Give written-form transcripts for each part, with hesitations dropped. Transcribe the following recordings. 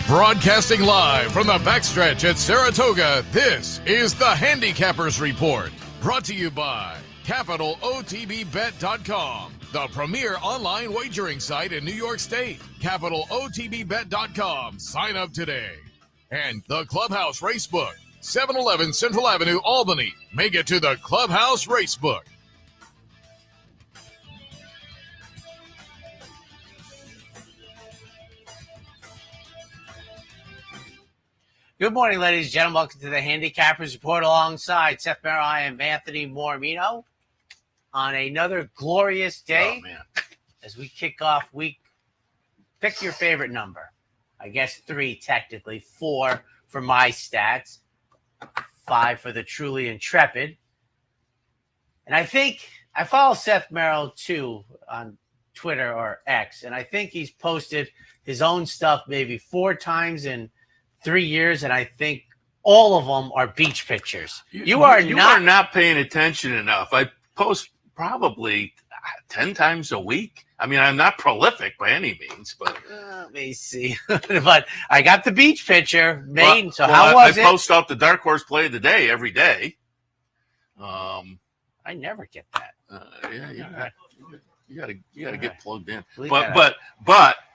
Broadcasting live from the backstretch at Saratoga, this is the Handicappers Report. Brought to you by CapitalOTBBet.com, the premier online wagering site in New York State. CapitalOTBBet.com. Sign up today. And the Clubhouse Racebook, 711 Central Avenue, Albany. Make it to the Clubhouse Racebook. Good morning, ladies and gentlemen. Welcome to the Handicappers Report alongside Seth and Anthony Mormino on another glorious day as we kick off week. Pick your favorite number. I guess 3, technically. 4 for my stats. 5 for the truly intrepid. And I think I follow Seth Merrow too on Twitter or X, and I think he's posted his own stuff maybe 4 times in 3 years, and I think all of them are beach pictures. You are not paying attention enough. I post probably 10 times a week. I mean, I'm not prolific by any means, but let me see. But I got the beach picture, Maine. So how was it? I post out the dark horse play of the day every day. I never get that. You gotta get plugged in. But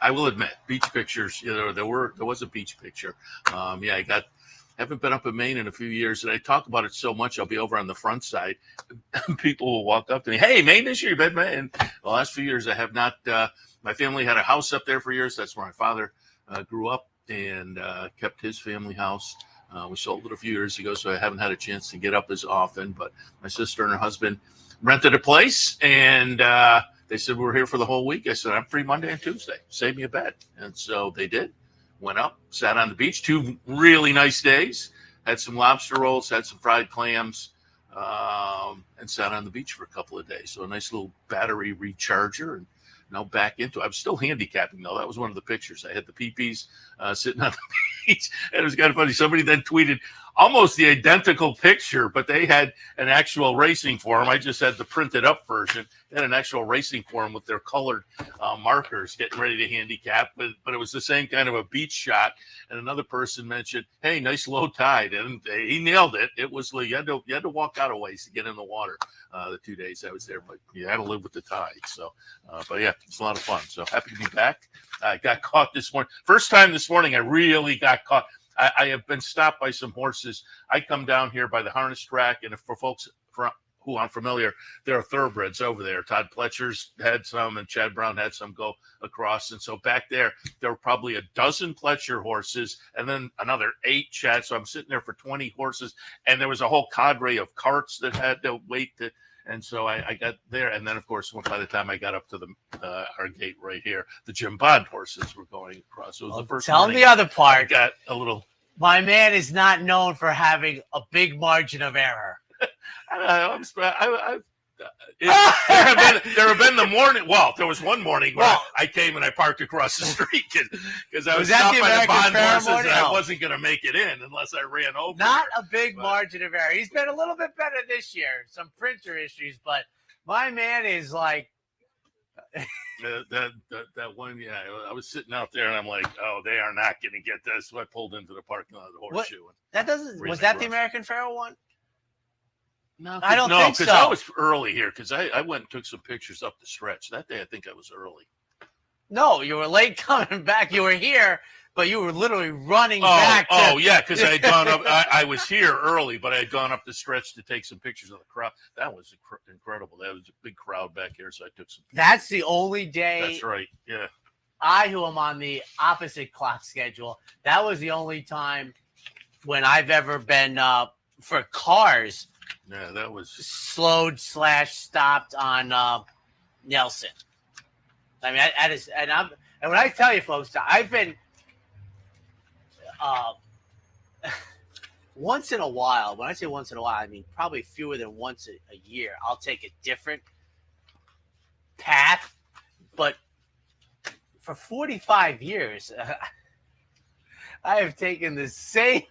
I will admit, beach pictures. There was a beach picture. Haven't been up in Maine in a few years, and I talk about it so much. I'll be over on the front side. People will walk up to me, "Hey, Maine this year, you been Maine?" The last few years, I have not. My family had a house up there for years. That's where my father grew up and kept his family house. We sold it a few years ago, so I haven't had a chance to get up as often. But my sister and her husband rented a place, and they said, we're here for the whole week. I said, I'm free Monday and Tuesday. Save me a bed. And so they did. Went up, sat on the beach. 2 really nice days. Had some lobster rolls, had some fried clams, and sat on the beach for a couple of days. So a nice little battery recharger. And now back into it. I'm still handicapping, though. That was one of the pictures. I had the peepees sitting on the beach. And it was kind of funny. Somebody then tweeted almost the identical picture, but they had an actual racing form. I just had the printed up version. They had an actual racing form with their colored markers getting ready to handicap, but it was the same kind of a beach shot. And another person mentioned, hey, nice low tide. And he nailed it. It was like you had to walk out a ways to get in the water the 2 days I was there, but you had to live with the tide. So, but yeah, it's a lot of fun. So happy to be back. I got caught this morning. First time this morning I really got caught. I have been stopped by some horses. I come down here by the harness track, and for folks who aren't familiar, there are thoroughbreds over there. Todd Pletcher's had some, and Chad Brown had some go across. And so back there were probably a dozen Pletcher horses, and then another 8 Chad. So I'm sitting there for 20 horses, and there was a whole cadre of carts that had to wait to. And so I got there, and then of course by the time I got up to our gate right here, the Jim Bond horses were going across. So it was the first. Tell them the other part. I got a little. My man is not known for having a big margin of error. There have been the morning. Well, there was one morning where I came and I parked across the street because I was stopped by the Bond horses and I wasn't going to make it in unless I ran over. Not a big margin of error. He's been a little bit better this year. Some printer issues, but my man is like that one. Yeah, I was sitting out there and I'm like, oh, they are not going to get this. So I pulled into the parking lot of the horseshoe. Was that the American Pharoah one? No, I don't think so. No, because I was early here because I went and took some pictures up the stretch. That day, I think I was early. No, you were late coming back. You were here, but you were literally running back. Yeah, because I had gone up. I was here early, but I had gone up the stretch to take some pictures of the crowd. That was incredible. That was a big crowd back here, so I took some pictures. That's the only day. That's right, yeah. Who am on the opposite clock schedule, that was the only time when I've ever been for cars. Yeah, that was slowed / stopped on Nelson. I mean, and when I tell you, folks, I've been once in a while. When I say once in a while, I mean probably fewer than once a year. I'll take a different path, but for 45 years, I have taken the same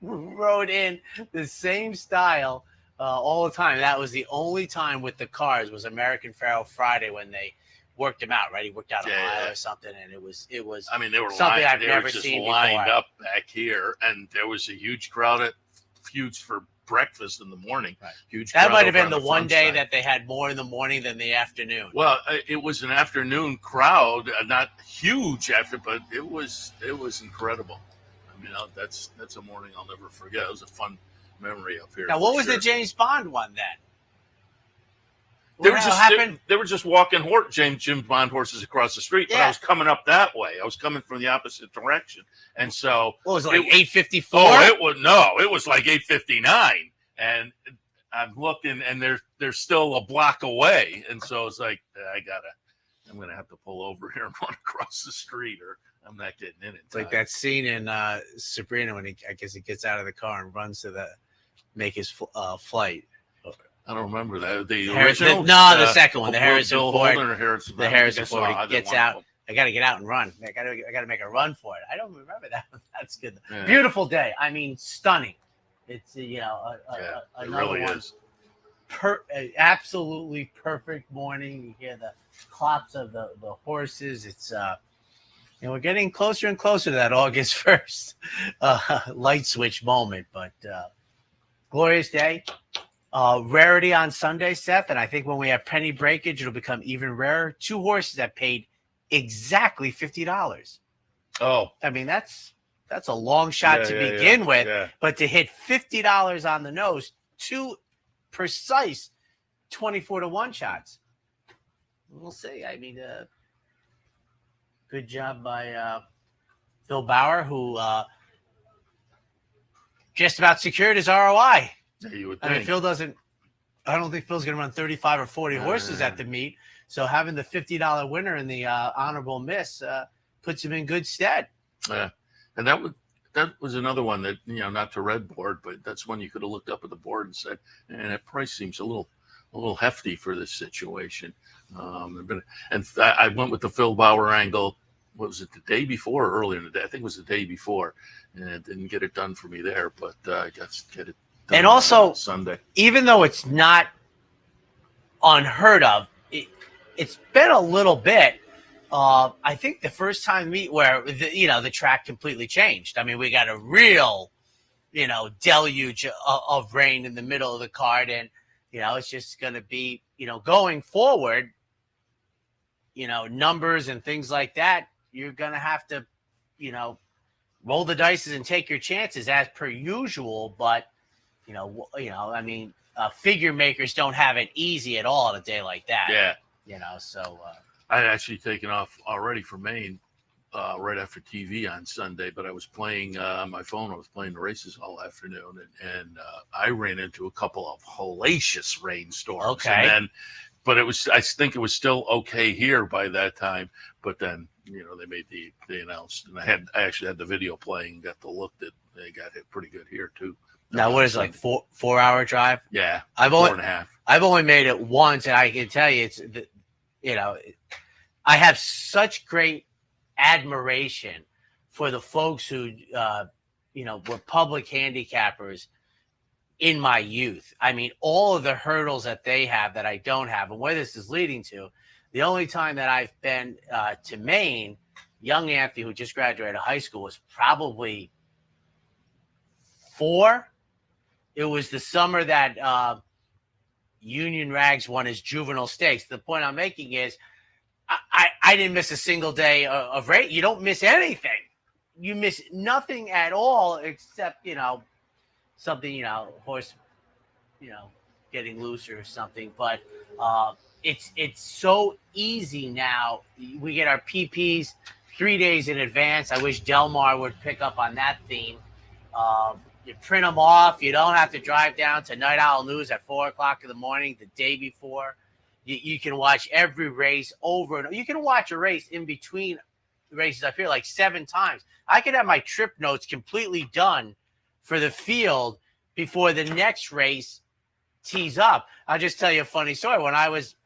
road in the same style all the time. That was the only time with the cars was American Pharoah Friday when they worked him out, right? He worked out a mile or something, and it was. I mean, they were something I've they never were just seen lined before. up back here, and there was a huge crowd at Feuds for breakfast in the morning. Right. Huge. That crowd might have over been on the one day side. that they had more in the morning than the afternoon. Well, it was an afternoon crowd, not huge but it was incredible. I mean, that's a morning I'll never forget. It was a fun memory up here. Now, what was the James Bond one then? They were just walking James Bond horses across the street, but I was coming up that way. I was coming from the opposite direction, and so what was it, like 8:54? Oh, it was like 8:59, and I'm looking, and they're still a block away, and so it's like I'm gonna have to pull over here and run across the street, or I'm not getting in it. It's like that scene in Sabrina when I guess he gets out of the car and runs to make his flight. I don't remember that. The original? The second one. The Harrison Ford. The Harrison Ford. He gets out. I got to get out and run. I got to make a run for it. I don't remember that. That's good. Yeah. Beautiful day. I mean, stunning. It's another it really one. Is. Absolutely perfect morning. You hear the clops of the horses. It's we're getting closer and closer to that August 1st light switch moment. But glorious day. Rarity on Sunday, Seth, and I think when we have penny breakage, it'll become even rarer. 2 horses that paid exactly $50. Oh, I mean that's a long shot to begin with, but to hit $50 on the nose, 2 precise 24-to-1 shots. We'll see. I mean, good job by Phil Bauer, who just about secured his ROI. Yeah, you would I mean, I don't think Phil's going to run 35 or 40 horses at the meet. So having the $50 winner in the honorable miss puts him in good stead. Yeah. And that was another one that, not to red board, but that's one you could have looked up at the board and said, that price seems a little hefty for this situation. And I went with the Phil Bauer angle. What was it, the day before or earlier in the day? I think it was the day before. And it didn't get it done for me there, but I got to get it. And also, Sunday, even though it's not unheard of, it's been a little bit. I think the first time meet where the track completely changed. I mean, we got a real, deluge of rain in the middle of the card, and it's just going to be, going forward. Numbers and things like that. You're going to have to, roll the dice and take your chances as per usual, but. I mean, figure makers don't have it easy at all on a day like that. Yeah. So I had actually taken off already from Maine right after TV on Sunday, but I was playing on my phone. I was playing the races all afternoon, and I ran into a couple of hellacious rainstorms. Okay. But I think it was still okay here by that time. But then, they announced, and I actually had the video playing, got the look that they got hit pretty good here too. Now, what is it, like 4-hour drive? Yeah, 4.5. I've only made it once, and I can tell you, I have such great admiration for the folks who, were public handicappers in my youth. I mean, all of the hurdles that they have that I don't have, and where this is leading to. The only time that I've been to Maine, young Anthony, who just graduated high school, was probably 4. It was the summer that Union Rags won his juvenile stakes. The point I'm making is I didn't miss a single day of race. You don't miss anything. You miss nothing at all except, something, horse, getting loose or something. But it's so easy now. We get our PPs 3 days in advance. I wish Delmar would pick up on that theme. You print them off. You don't have to drive down to Night Owl News at 4:00 in the morning the day before. You can watch every race over and over. You can watch a race in between races up here like 7 times. I could have my trip notes completely done for the field before the next race tees up. I'll just tell you a funny story. When I was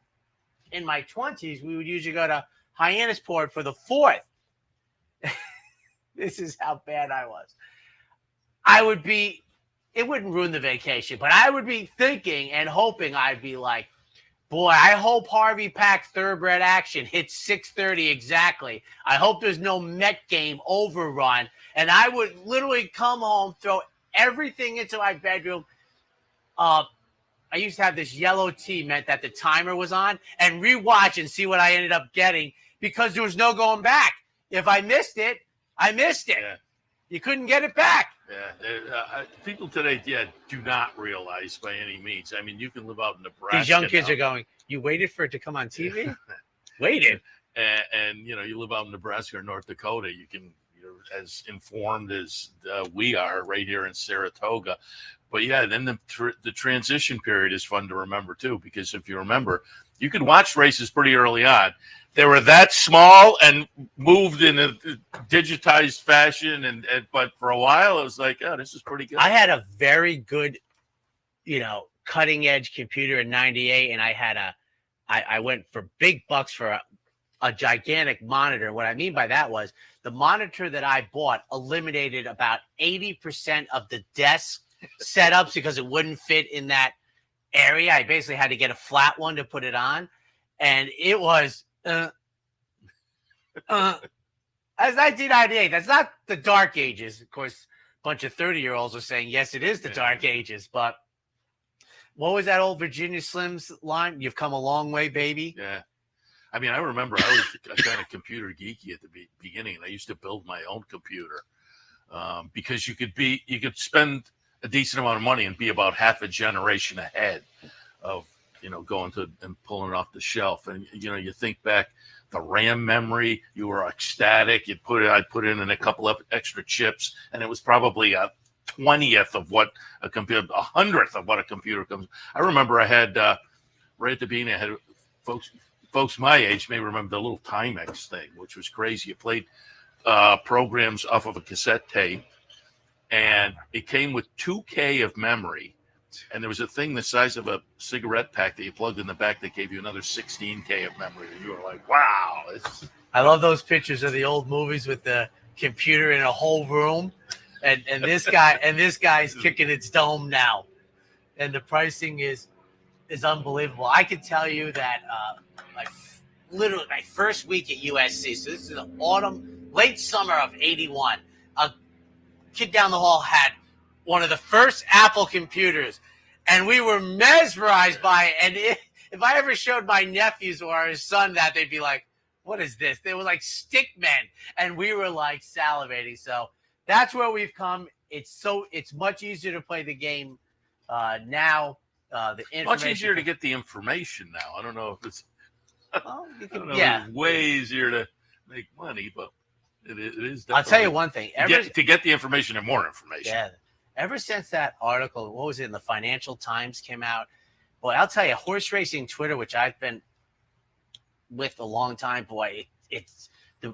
in my 20s, we would usually go to Hyannisport for the 4th. This is how bad I was. It wouldn't ruin the vacation, but I would be thinking and hoping I'd be like, Boy, I hope Harvey Pack thoroughbred action hits 6:30 exactly. I hope there's no Met game overrun. And I would literally come home, throw everything into my bedroom. I used to have this yellow tea meant that the timer was on, and rewatch and see what I ended up getting because there was no going back. If I missed it, I missed it. Yeah. You couldn't get it back. Yeah, people today, do not realize by any means. I mean, you can live out in Nebraska. These young kids now. are going, you waited for it to come on TV? Waited. And you live out in Nebraska or North Dakota, you're as informed as we are right here in Saratoga. But yeah, then the transition period is fun to remember too, because if you remember, you could watch races pretty early on. They were that small and moved in a digitized fashion, but for a while it was like, oh, this is pretty good. I had a very good, cutting edge computer in '98, and I went for big bucks for a gigantic monitor. What I mean by that was the monitor that I bought eliminated about 80% of the desk setups because it wouldn't fit in that area. I basically had to get a flat one to put it on, and it was. That's 1998. That's not the dark ages. Of course, a bunch of 30-year-olds are saying, yes, it is the dark ages. But what was that old Virginia Slims line? You've come a long way, baby. Yeah. I mean, I remember I was kind of computer geeky at the beginning, and I used to build my own computer because you could spend a decent amount of money and be about half a generation ahead of going to and pulling it off the shelf. And, you think back, the RAM memory, you were ecstatic. I'd put in a couple of extra chips, and it was probably a 20th of what a computer, 100th of what a computer comes. I remember I had, right at the beginning, I had folks my age may remember the little Timex thing, which was crazy. You played programs off of a cassette tape, and it came with 2K of memory. And there was a thing the size of a cigarette pack that you plugged in the back that gave you another 16K of memory. And you were like, wow. I love those pictures of the old movies with the computer in a whole room. And this guy's kicking its dome now. And the pricing is unbelievable. I can tell you that literally my first week at USC, so this is the late summer of '81, a kid down the hall had one of the first Apple computers, and we were mesmerized by it. And if I ever showed my nephews or his son that, they'd be like, what is this? They were like stick men, and we were like salivating. So that's where we've come. It's much easier to play the game now. The information much easier to get the information now. I don't know if it's yeah, way easier to make money, but it is. I'll tell you one thing: to get the information and more information. Yeah. Ever since that article, what was it, in the Financial Times came out? Boy, I'll tell you, horse racing Twitter, which I've been with a long time, boy, it's the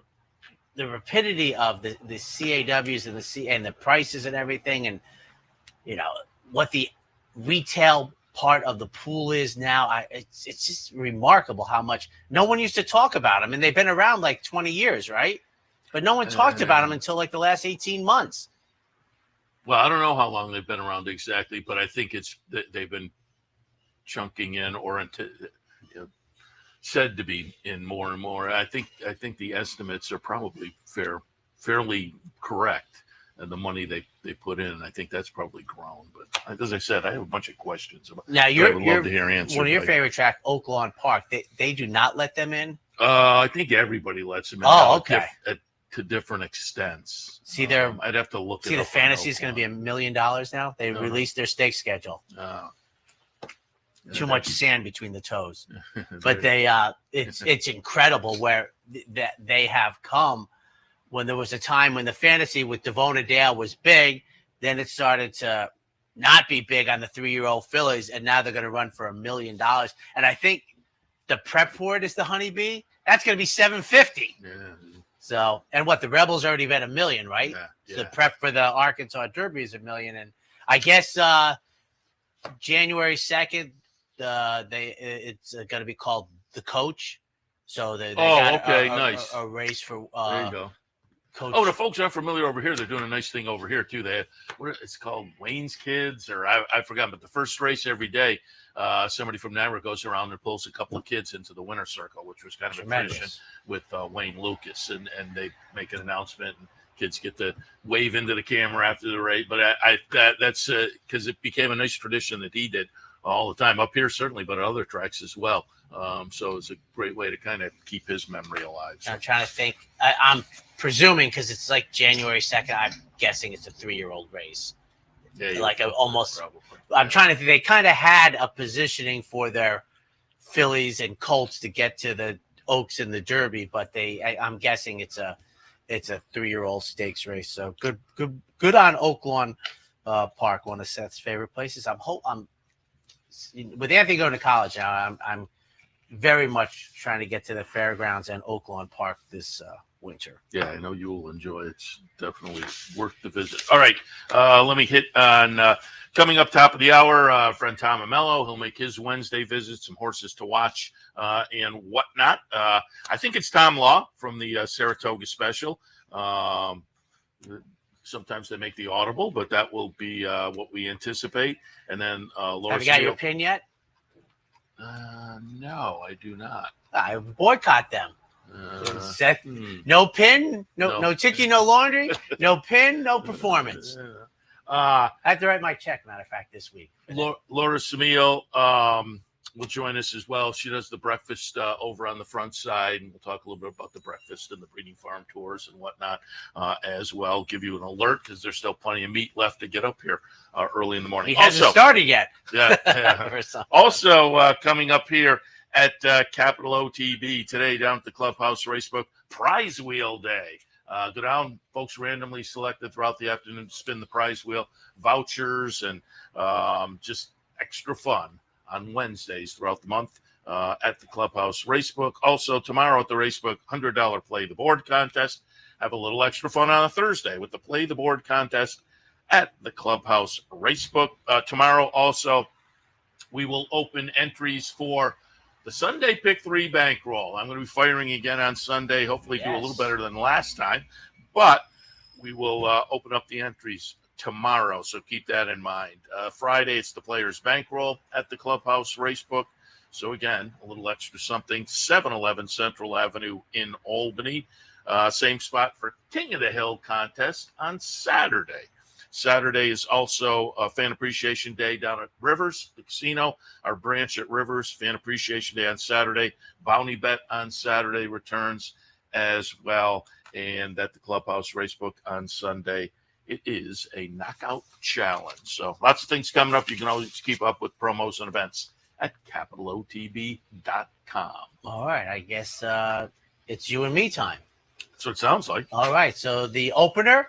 rapidity of the CAWs and the prices and everything, and what the retail part of the pool is now. It's just remarkable how much no one used to talk about them, and they've been around like 20 years, right? But no one talked about them until like the last 18 months. Well, I don't know how long they've been around exactly, but I think they've been chunking in or said to be in more and more. I think the estimates are probably fairly correct, and the money they put in, I think that's probably grown. But as I said, I have a bunch of questions about. Now, I would love to hear answers. One of your favorite track, Oak Lawn Park. They do not let them in. I think everybody lets them in. Oh, okay. To different extents. See, I'd have to look. See, the fantasy is going to be $1 million now. They released their stake schedule. Too much sand between the toes, but it's incredible where that they have come. When there was a time when the fantasy with Devona Dale was big, then it started to not be big on the 3-year-old fillies, and now they're going to run for $1 million. And I think the prep for it is the Honeybee. That's going to be $750. Yeah. So, and what, the Rebels already bet $1 million, right? Yeah. The prep for the Arkansas Derby is $1 million, and I guess January 2nd, it's going to be called The Coach. So they got nice. a race for there you go. Coach. Oh, the folks aren't familiar over here. They're doing a nice thing over here too. It's called Wayne's Kids, or I forgot. But the first race every day, somebody from Niagara goes around and pulls a couple of kids into the winner's circle, which was kind of Tremendous. a tradition with Wayne Lucas, and they make an announcement, and kids get to wave into the camera after the race. But that's because it became a nice tradition that he did all the time up here, certainly, but at other tracks as well. So it's a great way to kind of keep his memory alive. So. I'm trying to think. I'm presuming because it's like January 2nd. I'm guessing it's a 3-year-old race. Yeah, like almost. Probably. I'm trying to think. They kind of had a positioning for their fillies and colts to get to the Oaks and the Derby, but I'm guessing it's a 3-year-old stakes race. So good on Oaklawn Park, one of Seth's favorite places. I'm with Anthony going to college now. I'm very much trying to get to the fairgrounds and Oaklawn Park this winter. Yeah, I know you will enjoy it. It's definitely worth the visit. All right, let me hit on coming up top of the hour. Friend Tom Amello, he'll make his Wednesday visit, some horses to watch and whatnot. I think it's Tom Law from the Saratoga special. Sometimes they make the audible, but that will be what we anticipate. And then Laura. Have you got your pin yet? No, I do not. I boycott them. Seth, no pin, no ticky, no laundry, no pin, no performance. I have to write my check, matter of fact, this week. Laura Samil will join us as well. She does the breakfast over on the front side, and we'll talk a little bit about the breakfast and the breeding farm tours and whatnot as well. Give you an alert because there's still plenty of meat left to get up here early in the morning. He hasn't started yet. Yeah. Also coming up here at Capital OTB today down at the Clubhouse Racebook, Prize Wheel Day. Go down, folks randomly selected throughout the afternoon to spin the prize wheel, vouchers, and just extra fun on Wednesdays throughout the month at the Clubhouse Racebook. Also, tomorrow at the Racebook, $100 Play the Board contest. Have a little extra fun on a Thursday with the Play the Board contest at the Clubhouse Racebook. Tomorrow, also, we will open entries for the Sunday Pick 3 bankroll. I'm going to be firing again on Sunday. Hopefully do a little better than last time. But we will open up the entries tomorrow, so keep that in mind. Friday, it's the Players Bankroll at the Clubhouse Racebook. So, again, a little extra something. 711 Central Avenue in Albany. Same spot for King of the Hill contest on Saturday. Saturday is also Fan Appreciation Day down at Rivers, the casino. Our branch at Rivers, Fan Appreciation Day on Saturday. Bounty Bet on Saturday returns as well. And at the Clubhouse Racebook on Sunday, it is a knockout challenge. So lots of things coming up. You can always keep up with promos and events at capitalotb.com. All right. I guess it's you and me time. That's what it sounds like. All right. So the opener,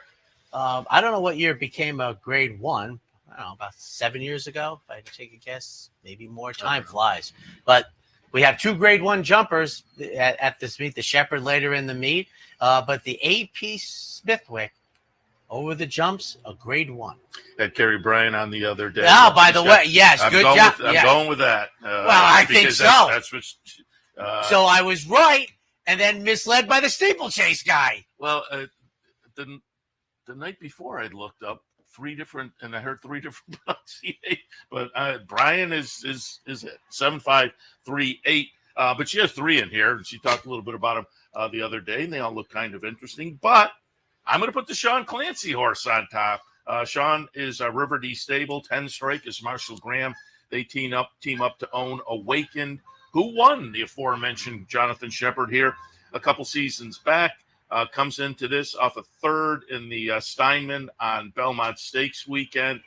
I don't know what year it became a grade 1. I don't know, about 7 years ago, if I had to take a guess. Maybe more. Time flies. But we have 2 grade 1 jumpers at this meet. The Shepherd later in the meet. But the AP Smithwick over the jumps, a grade 1. Had Kerry Bryan on the other day. Oh, by the way, yes, good job. I'm going with that. Well, I think so. That's what. So I was right, and then misled by the steeplechase guy. Well, the night before I'd looked up 3 different, and I heard 3 different pronunciations. But Brian is it 7538. But she has 3 in here, and she talked a little bit about them the other day, and they all look kind of interesting. But I'm going to put the Sean Clancy horse on top. Sean is a River D stable. 10 strike is Marshall Graham. They team up to own Awakened, who won the aforementioned Jonathan Shepherd here a couple seasons back. Comes into this off a 3rd in the Steinman on Belmont Stakes weekend.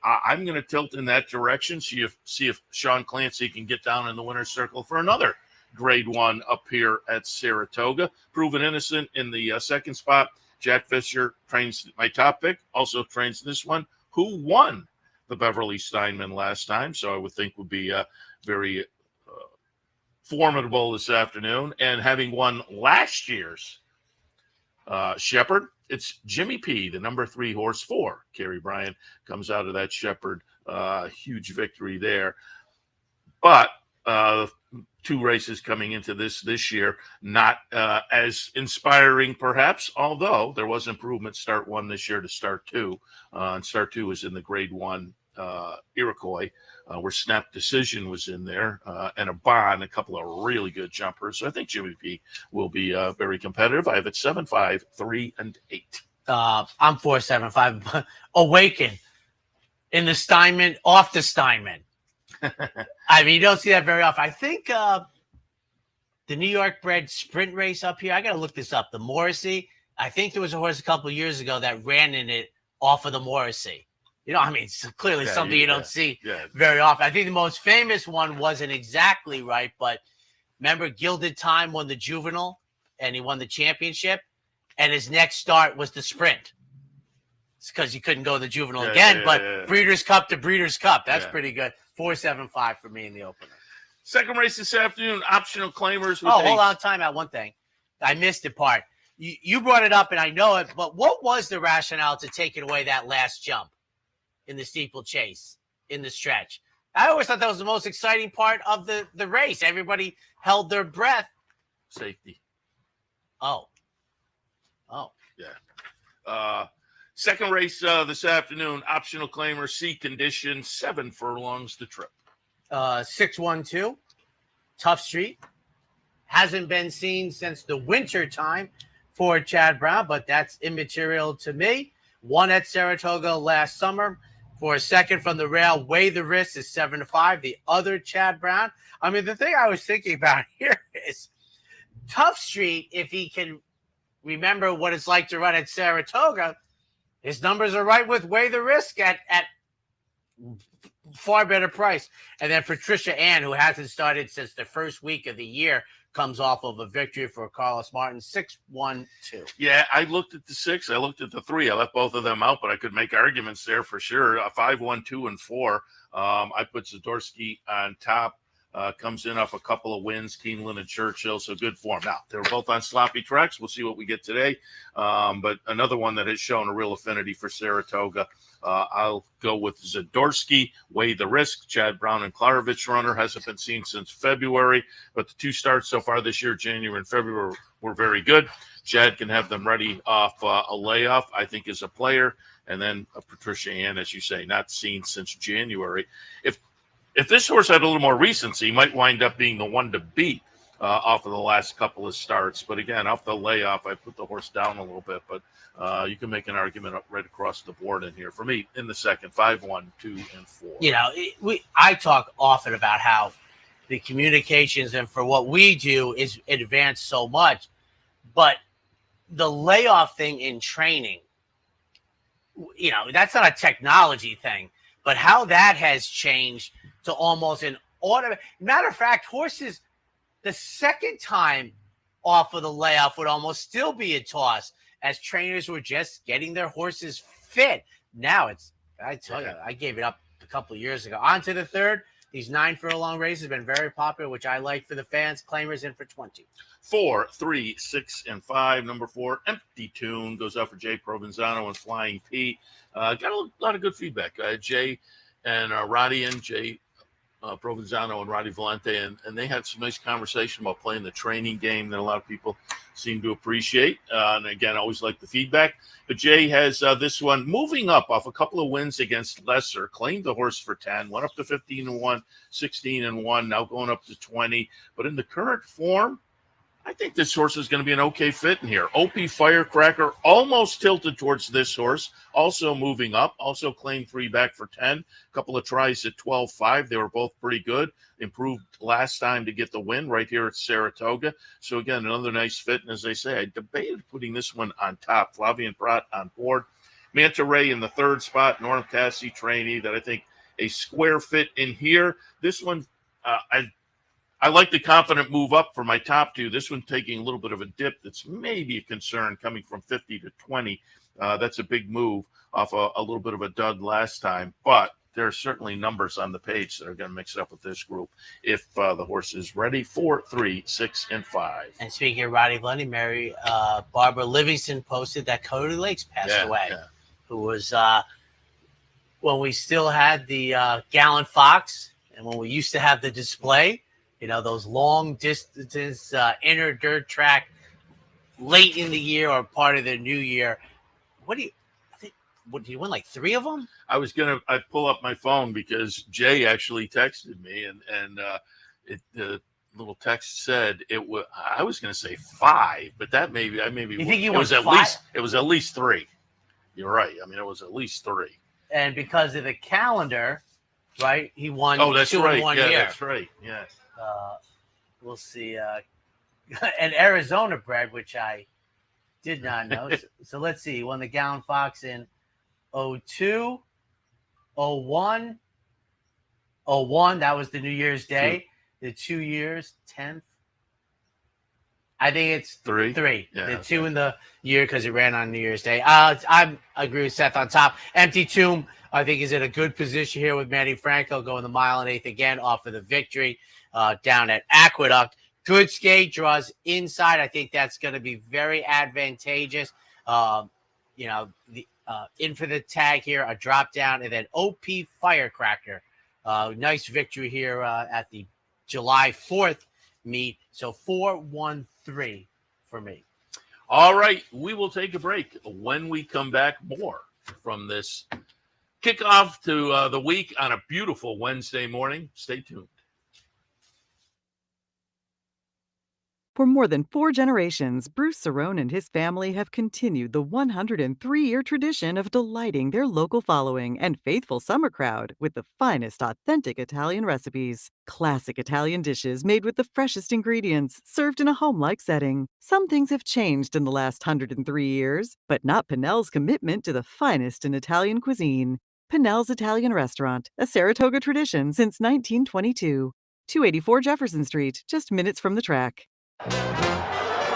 I'm going to tilt in that direction, see if Sean Clancy can get down in the winner's circle for another grade 1 up here at Saratoga. Proven innocent in the 2nd spot. Jack Fisher trains my top pick, also trains this one, who won the Beverly Steinman last time. So I would think would be very formidable this afternoon. And having won last year's Shepherd, it's Jimmy P, the number 3 horse for Kerry Bryan, comes out of that Shepherd. Huge victory there. But 2 races coming into this year, not as inspiring perhaps, although there was improvement start 1 this year to start 2. And start 2 was in the grade 1 Iroquois, where Snap Decision was in there, and a Bond, a couple of really good jumpers. So I think Jimmy P will be very competitive. I have it 7, 5, 3, and 8. I'm 4, 7, 5. Awaken in the Steinman, off the Steinman. I mean, you don't see that very often. I think the New York bred sprint race up here, I got to look this up. The Morrissey, I think there was a horse a couple of years ago that ran in it off of the Morrissey. You know, I mean, it's clearly something you don't see very often. I think the most famous one wasn't exactly right, but remember Gilded Time won the juvenile and he won the championship, and his next start was the sprint. It's because you couldn't go the juvenile again, but Breeders' Cup to Breeders' Cup. That's pretty good. 4, 7, 5 for me in the opener. Second race this afternoon, optional claimers. Hold on, time out. One thing. I missed the part. You brought it up, and I know it, but what was the rationale to taking away that last jump in the steeplechase, in the stretch? I always thought that was the most exciting part of the race. Everybody held their breath. Safety. Oh. Yeah. Second race this afternoon, optional claimer, C condition, 7 furlongs to trip. 6-1-2, Tough Street. Hasn't been seen since the winter time for Chad Brown, but that's immaterial to me. 1 at Saratoga last summer. For a second from the rail, Weigh the Risk is 7-5. The other Chad Brown. I mean, the thing I was thinking about here is Tough Street, if he can remember what it's like to run at Saratoga, his numbers are right with Weigh the Risk at far better price. And then Patricia Ann, who hasn't started since the first week of the year, comes off of a victory for Carlos Martin, 6-1-2. Yeah, I looked at the 6. I looked at the 3. I left both of them out, but I could make arguments there for sure. 5, 1, 2, and 4. I put Zadorsky on top. Comes in off a couple of wins, Keeneland and Churchill, so good form. Now, they're both on sloppy tracks. We'll see what we get today. But another one that has shown a real affinity for Saratoga. I'll go with Zadorsky, Weigh the Risk. Chad Brown and Klarovich runner hasn't been seen since February, but the 2 starts so far this year, January and February, were very good. Chad can have them ready off a layoff, I think, as a player. And then Patricia Ann, as you say, not seen since January. If this horse had a little more recency, he might wind up being the one to beat off of the last couple of starts. But again, off the layoff, I put the horse down a little bit. But you can make an argument right across the board in here. For me, in the second, 5, 1, 2, and 4. You know, I talk often about how the communications and for what we do is advanced so much. But the layoff thing in training, you know, that's not a technology thing. But how that has changed to almost an automatic. Matter of fact, horses, the second time off of the layoff would almost still be a toss as trainers were just getting their horses fit. Now I tell you, I gave it up a couple of years ago. On to the third. These 9 furlong races have been very popular, which I like for the fans. Claimers in for 20. 4, 3, 6, and 5. Number 4, Empty Tune, goes out for Jay Provenzano and Flying Pete. Got a lot of good feedback. Jay and Roddy and Jay Provenzano and Roddy Valente, and they had some nice conversation about playing the training game that a lot of people seem to appreciate. And again, I always like the feedback. But Jay has this one moving up off a couple of wins against lesser, claimed the horse for 10, went up to 15-1, 16-1, now going up to 20. But in the current form, I think this horse is going to be an okay fit in here. OP Firecracker almost tilted towards this horse, also moving up, also claimed 3 back for 10. A couple of tries at 12-5. They were both pretty good. Improved last time to get the win right here at Saratoga. So, again, another nice fit. And as I say, I debated putting this one on top. Flavian Prat on board. Manta Ray in the 3rd spot. Norm Cassie trainee that I think a square fit in here. This one, I like the confident move up for my top 2. This one taking a little bit of a dip that's maybe a concern coming from 50 to 20. That's a big move off a little bit of a dud last time. But there are certainly numbers on the page that are going to mix it up with this group if the horse is ready. 4, 3, 6, and 5. And speaking of Roddy Valente, Barbara Livingston posted that Cody Lakes passed away, who was when we still had the Gallant Fox and when we used to have the display. those long distances, inner dirt track, late in the year or part of the new year. What do you win like 3 of them? I pull up my phone because Jay actually texted me and the little text said I was going to say 5, but that maybe You think you it was won at 5? least it was at least 3. You're right. I mean, it was at least 3. And because of the calendar, right? He won. Oh, that's 2 right. in 1 yeah, year. That's right. Yeah. We'll see. And Arizona bred, which I did not know. So let's see. He won the Gallon Fox in 02, 01, 01. That was the New Year's Day. The 2 years, 10th. I think it's 3. 3. Yeah, the 2 in the year because it ran on New Year's Day. I agree with Seth on top. Empty Tomb, I think, is in a good position here with Manny Franco going the mile and 1/8 again off of the victory down at Aqueduct. Good skate, draws inside. I think that's going to be very advantageous. In for the tag here, a drop down, and then OP Firecracker. Nice victory here at the July 4th meet. So 4-1-3 for me. All right, we will take a break. When we come back, more from this kickoff to the week on a beautiful Wednesday morning. Stay tuned. For more than 4 generations, Bruce Cerrone and his family have continued the 103-year tradition of delighting their local following and faithful summer crowd with the finest authentic Italian recipes. Classic Italian dishes made with the freshest ingredients, served in a home-like setting. Some things have changed in the last 103 years, but not Pinnell's commitment to the finest in Italian cuisine. Pinnell's Italian Restaurant, a Saratoga tradition since 1922. 284 Jefferson Street, just minutes from the track.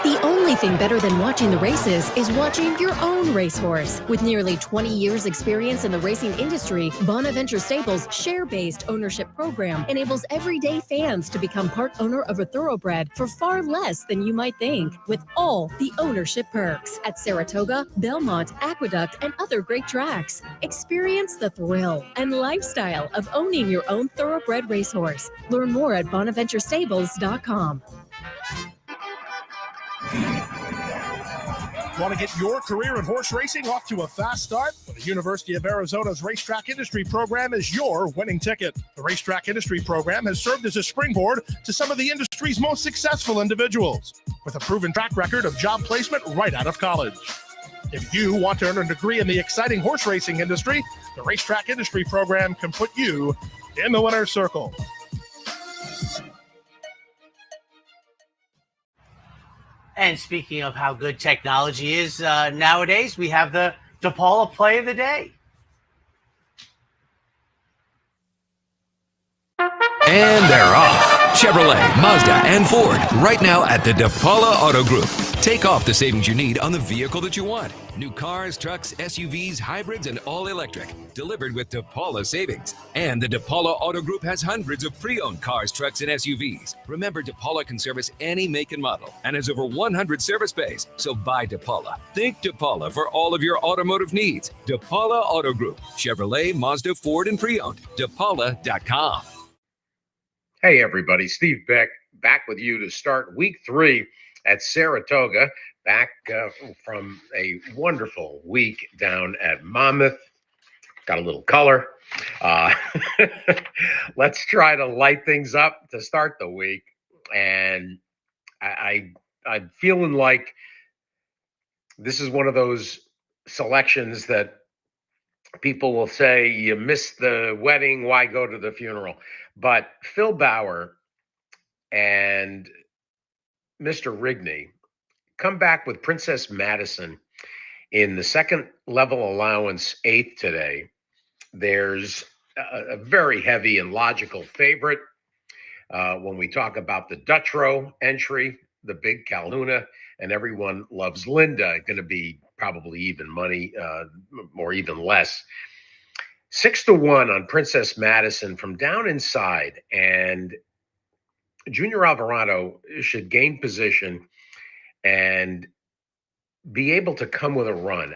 The only thing better than watching the races is watching your own racehorse. With nearly 20 years experience in the racing industry, Bonaventure Stables' share-based ownership program enables everyday fans to become part owner of a thoroughbred for far less than you might think, with all the ownership perks at Saratoga, Belmont, Aqueduct, and other great tracks. Experience the thrill and lifestyle of owning your own thoroughbred racehorse. Learn more at bonaventurestables.com. Want to get your career in horse racing off to a fast start? Well, the University of Arizona's Racetrack Industry Program is your winning ticket. The Racetrack Industry Program has served as a springboard to some of the industry's most successful individuals, with a proven track record of job placement right out of college. If you want to earn a degree in the exciting horse racing industry, the Racetrack Industry Program can put you in the winner's circle. And speaking of how good technology is nowadays, we have the DePaula Play of the Day. And they're off. Chevrolet, Mazda, and Ford right now at the DePaula Auto Group. Take off the savings you need on the vehicle that you want. New cars, trucks, SUVs, hybrids, and all electric. Delivered with DePaula savings. And the DePaula Auto Group has hundreds of pre-owned cars, trucks, and SUVs. Remember, DePaula can service any make and model and has over 100 service bays. So buy DePaula. Think DePaula for all of your automotive needs. DePaula Auto Group. Chevrolet, Mazda, Ford, and pre-owned. DePaula.com. Hey, everybody. Steve Beck back with you to start week 3 at Saratoga, back from a wonderful week down at Monmouth. Got a little color. Let's try to light things up to start the week. And I'm feeling like this is one of those selections that people will say, you missed the wedding, why go to the funeral? But Phil Bauer and Mr. Rigney come back with Princess Madison in the second level allowance 8th today. There's a very heavy and logical favorite. When we talk about the Dutrow entry, the big Calhouna, and everyone loves Linda, going to be probably even money, or even less. 6-1 on Princess Madison from down inside, and Junior Alvarado should gain position and be able to come with a run.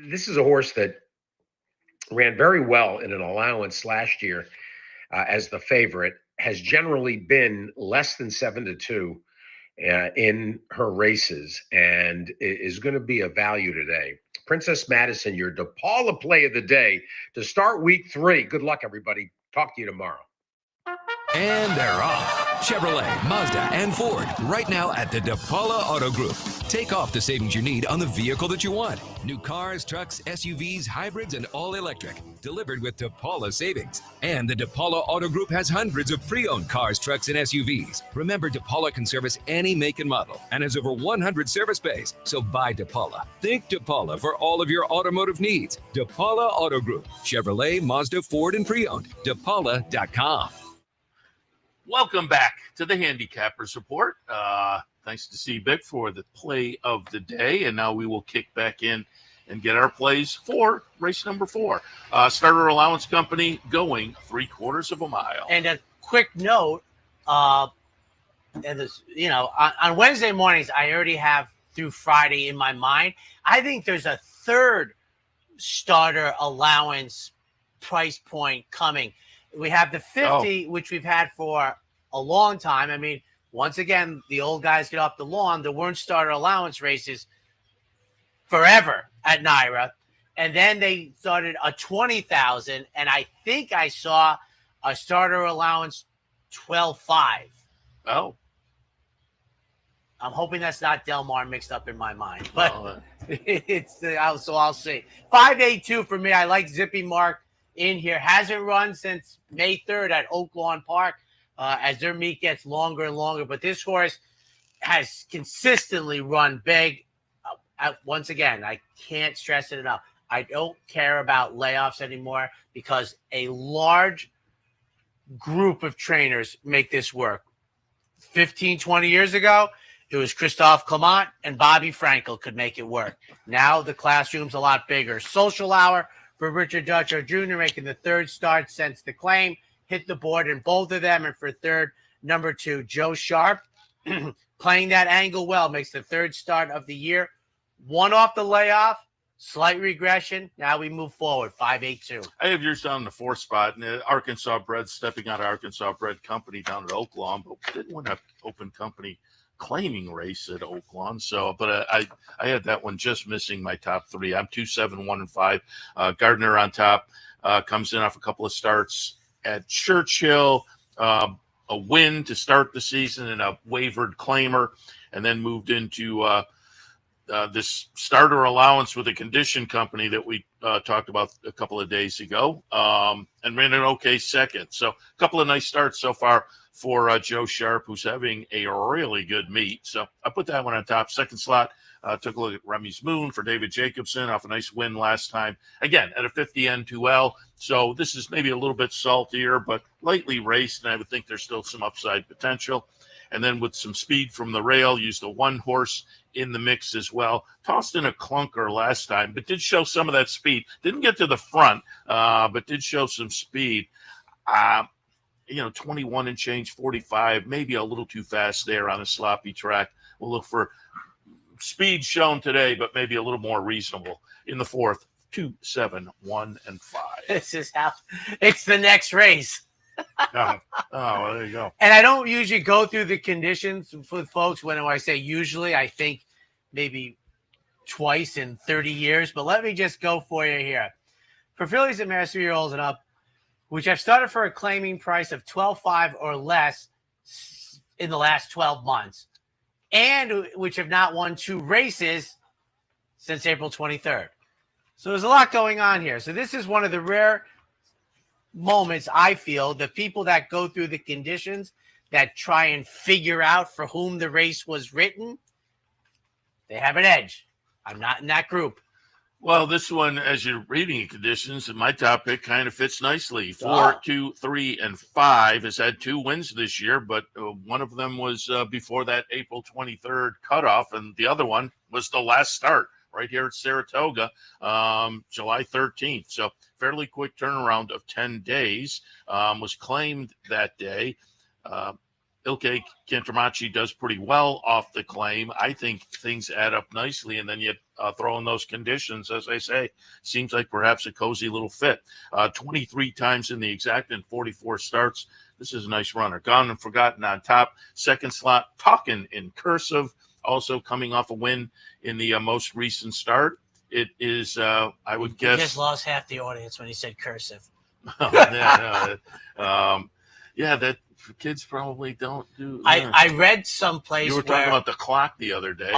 This is a horse that ran very well in an allowance last year as the favorite, has generally been less than 7-2 in her races, and is going to be a value today. Princess Madison, your DePaula play of the day to start week 3. Good luck, everybody. Talk to you tomorrow. And they're off. Chevrolet, Mazda, and Ford right now at the DePaula Auto Group. Take off the savings you need on the vehicle that you want. New cars, trucks, SUVs, hybrids, and all electric. Delivered with DePaula savings. And the DePaula Auto Group has hundreds of pre-owned cars, trucks, and SUVs. Remember, DePaula can service any make and model and has over 100 service bays. So buy DePaula. Think DePaula for all of your automotive needs. DePaula Auto Group. Chevrolet, Mazda, Ford, and pre-owned. DePaula.com. Welcome back to the Handicappers Report. Nice to see Vic for the play of the day. And now we will kick back in and get our plays for race number 4. Starter Allowance Company going 3/4 of a mile. And a quick note, and this, on Wednesday mornings, I already have through Friday in my mind. I think there's a third starter allowance price point coming. We have the 50, which we've had for a long time. I mean, once again, the old guys get off the lawn. There weren't starter allowance races forever at NYRA. And then they started a 20,000. And I think I saw a starter allowance 12.5. Oh. I'm hoping that's not Del Mar mixed up in my mind. But so I'll see. 5.82 for me. I like Zippy Mark in here. Hasn't run since May 3rd at Oak Lawn Park as their meet gets longer and longer. But this horse has consistently run big. Once again, I can't stress it enough. I don't care about layoffs anymore because a large group of trainers make this work. 15, 20 years ago, it was Christophe Clement and Bobby Frankel could make it work. Now the classroom's a lot bigger. Social hour for Richard Dutcher Jr. making the third start since the claim. Hit the board in both of them. And for third, number 2, Joe Sharp, playing that angle well, makes the third start of the year. 1 off the layoff, slight regression. Now we move forward, 5.82. I have yours down in the 4th spot. And Arkansas bred, stepping out of Arkansas bred company down at Oak Lawn, but didn't win an open company claiming race at Oak Lawn. So, but I had that one just missing my top 3. I'm 2, 7, 1, and 5. Gardner on top, comes in off a couple of starts at Churchill, a win to start the season and a wavered claimer, and then moved into this starter allowance with a condition company that we talked about a couple of days ago, and ran an okay second. So a couple of nice starts so far for Joe Sharp, who's having a really good meet. So I put that one on top. Second slot, took a look at Remy's Moon for David Jacobson off a nice win last time. Again, at a 50 N2L. So this is maybe a little bit saltier, but lightly raced, and I would think there's still some upside potential. And then with some speed from the rail, used a 1 horse in the mix as well. Tossed in a clunker last time, but did show some of that speed. Didn't get to the front, but did show some speed. 21 and change, 45, maybe a little too fast there on a sloppy track. We'll look for speed shown today, but maybe a little more reasonable in the 4th. 2, 7, 1, and 5. This is how it's the next race. Oh, well, there you go. And I don't usually go through the conditions with folks. When I say usually, I think maybe twice in 30 years. But let me just go for you here. For fillies and mares 3-year-olds and up, which I've started for a claiming price of $12.5 or less in the last 12 months, and which have not won 2 races since April 23rd. So there's a lot going on here. So this is one of the rare moments, I feel, the people that go through the conditions that try and figure out for whom the race was written, they have an edge. I'm not in that group. Well, this one, as you're reading conditions, and my top pick kind of fits nicely. 4, 2, 3, and 5 has had 2 wins this year, but one of them was before that April 23rd cutoff, and the other one was the last start right here at Saratoga, July 13th. So fairly quick turnaround of 10 days, was claimed that day. Ilke Cantramachi does pretty well off the claim. I think things add up nicely, and then you throw in those conditions, as I say, seems like perhaps a cozy little fit. 23 times in the exact and 44 starts. This is a nice runner. Gone and Forgotten on top. Second slot, Talkin' in cursive. Also coming off a win in the most recent start. It is, I would guess. You just lost half the audience when he said cursive. That kids probably don't do. I read someplace you were talking about the clock the other day.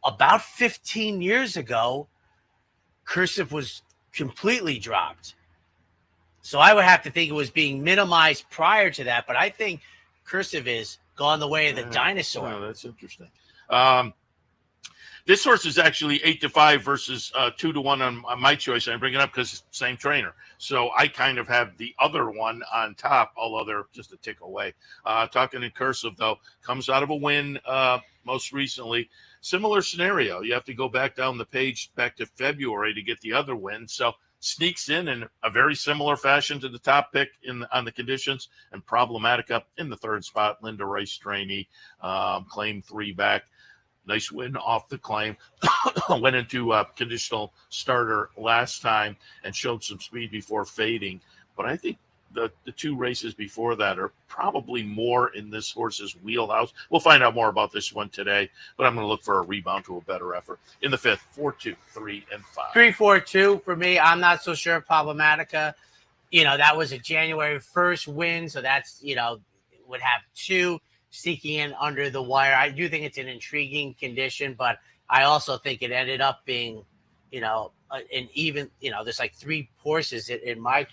About 15 years ago, cursive was completely dropped. So I would have to think it was being minimized prior to that, but I think cursive is gone the way of the dinosaur. Oh, that's interesting. This horse is actually 8-5 versus 2-1 on my choice. I bring it up because same trainer. So I kind of have the other one on top, although they're just a tick away. Talking in cursive, though, comes out of a win most recently. Similar scenario. You have to go back down the page back to February to get the other win. So sneaks in a very similar fashion to the top pick on the conditions, and Problematica in the third spot. Linda Rice trainee, claim 3 back. Nice win off the claim. Went into a conditional starter last time and showed some speed before fading. But I think the 2 races before that are probably more in this horse's wheelhouse. We'll find out more about this one today, but I'm going to look for a rebound to a better effort. In the 5th, 4-2, 3 and 5. 3-4-2 for me. I'm not so sure. Problematica. That was a January 1st win, so that's would have 2 sneaking in under the wire. I do think it's an intriguing condition, but I also think it ended up being, an even, there's like 3 horses in my,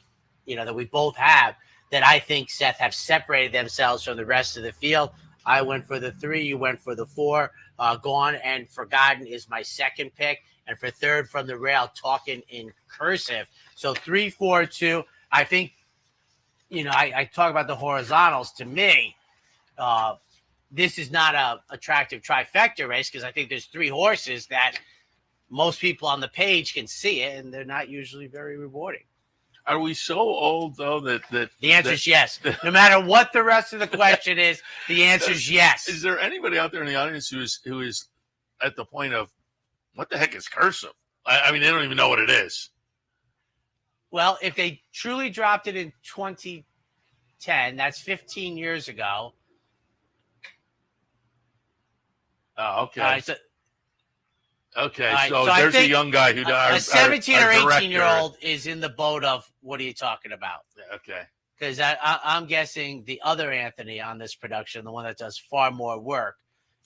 that we both have that I think, Seth, have separated themselves from the rest of the field. I went for the 3, you went for the 4. Gone and Forgotten is my second pick. And for third from the rail, Talking in cursive. So 3-4-2. I think, I talk about the horizontals. To me, this is not a attractive trifecta race because I think there's 3 horses that most people on the page can see it, and they're not usually very rewarding. Are we so old, though, that the answer is yes? No matter what the rest of the question is, the answer is yes. Is there anybody out there in the audience who is at the point of, what the heck is cursive? I mean, they don't even know what it is. Well, if they truly dropped it in 2010, that's 15 years ago. Oh, okay. So there's a young guy who a 17 or 18-year-old is in the boat of, what are you talking about? Okay. Because I'm guessing the other Anthony on this production, the one that does far more work,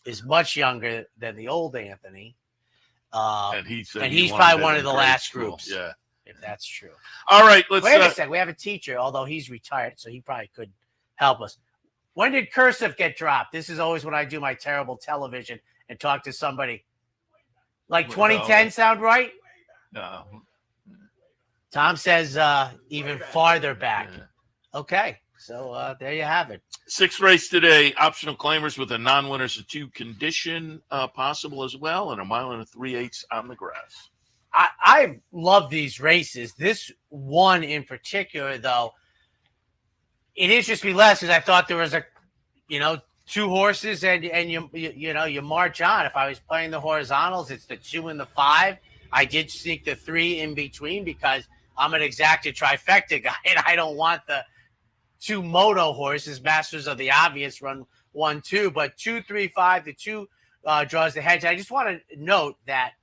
is much younger than the old Anthony. And he's probably one of the last groups. Yeah. If that's true. All right. Wait a second. We have a teacher, although he's retired, so he probably could help us. When did cursive get dropped? This is always when I do my terrible television and talk to somebody. Like 2010 sound right? No. Tom says even farther back. Okay, so there you have it. 6th race today. Optional claimers with a non-winners of 2 condition possible as well, and a 1 3/8 on the grass. I love these races. This one in particular, though, it interests me less because I thought there was 2 horses and you march on. If I was playing the horizontals, it's the 2 and the 5. I did sneak the 3 in between because I'm an exacted trifecta guy and I don't want the 2 moto horses, Masters of the Obvious, run 1-2, but 2, 3, 5, the 2 draws the hedge. I just want to note that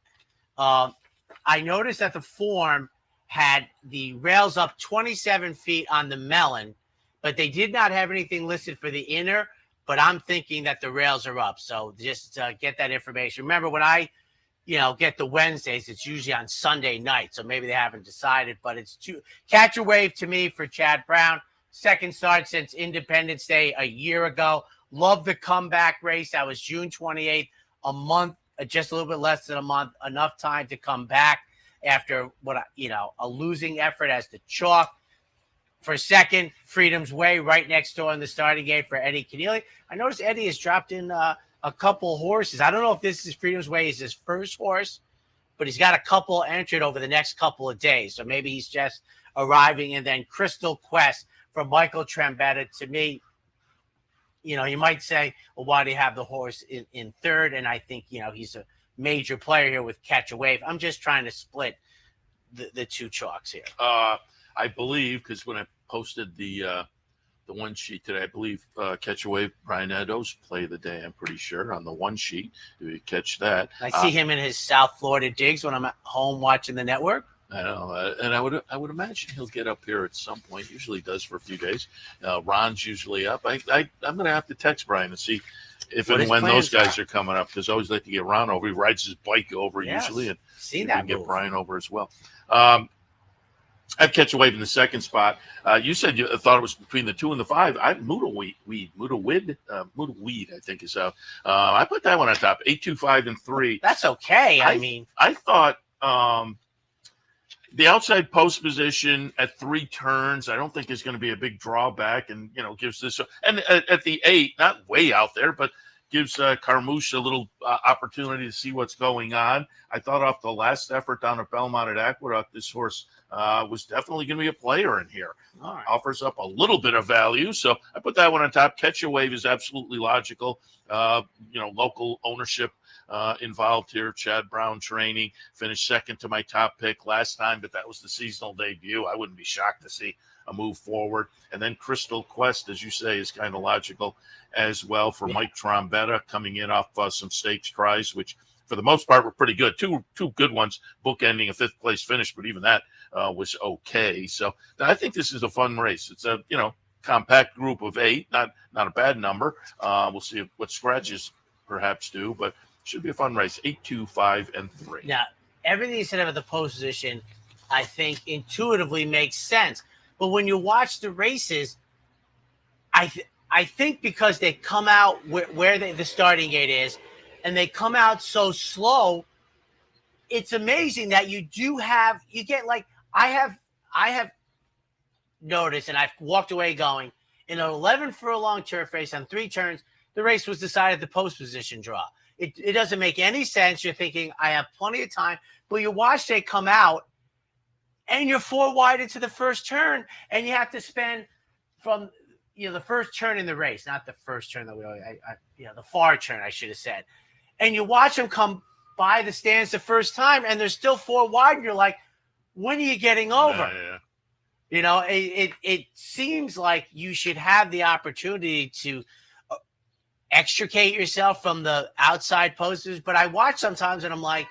I noticed that the form had the rails up 27 feet on the melon, but they did not have anything listed for the inner. But I'm thinking that the rails are up. So just get that information. Remember, when I, get the Wednesdays, it's usually on Sunday night. So maybe they haven't decided, but it's 2. Catch a wave to me for Chad Brown. Second start since Independence Day a year ago. Love the comeback race. That was June 28th, a month, just a little bit less than a month, enough time to come back after a losing effort as the chalk. For second, Freedom's Way, right next door in the starting gate for Eddie Keneally. I noticed Eddie has dropped in a couple horses. I don't know if this is Freedom's Way is his first horse, but he's got a couple entered over the next couple of days. So maybe he's just arriving. And then Crystal Quest from Michael Trambetta. To me, you might say, well, why do you have the horse in third? And I think, he's a major player here with Catch a Wave. I'm just trying to split the 2 chalks here. I believe, because when I posted the one sheet today. I believe Catch a Wave, Brian Edo's play of the day, I'm pretty sure, on the one sheet. Do you catch that? I see him in his South Florida digs when I'm at home watching the network. I know, and I would imagine he'll get up here at some point. Usually does for a few days. Ron's usually up. I'm going to have to text Brian and see if and when those guys are coming up, because I always like to get Ron over. He rides his bike over usually, and see that we can get Brian over as well. I'd Catch a Wave in the second spot. You said you thought it was between the 2 and the 5. I Muda Weed, I think is out. I put that one on top. 8, 2, 5, and 3. That's okay. I thought the outside post position at 3 turns, I don't think is going to be a big drawback, and gives this and at the 8, not way out there, but gives Carmouche a little opportunity to see what's going on. I thought off the last effort down at Belmont at Aqueduct, this horse was definitely going to be a player in here. Right. Offers up a little bit of value, so I put that one on top. Catch a Wave is absolutely logical. Local ownership involved here. Chad Brown training, finished second to my top pick last time, but that was the seasonal debut. I wouldn't be shocked to see a move forward. And then Crystal Quest, as you say, is kind of logical as well for Mike Trombetta, coming in off some stakes tries, which for the most part were pretty good. Two good ones, bookending a 5th place finish, but even that was okay. So I think this is a fun race. It's a compact group of 8, not a bad number. We'll see what scratches perhaps do, but should be a fun race. 8, 2, 5, and 3. Now, everything you said about the post position, I think intuitively makes sense. But when you watch the races, I think because they come out where the starting gate is, and they come out so slow, it's amazing that you get like I have noticed, and I've walked away going, in an 11 furlong turf race on 3 turns, the race was decided the post position draw. It doesn't make any sense. You're thinking, I have plenty of time, but you watch they come out, and you're 4 wide into the first turn, and you have to spend from the first turn in the race, not the first turn that the far turn, I should have said. And you watch them come by the stands the first time, and they're still 4 wide, and you're like, when are you getting over? Yeah. It seems like you should have the opportunity to extricate yourself from the outside posters, but I watch sometimes, and I'm like,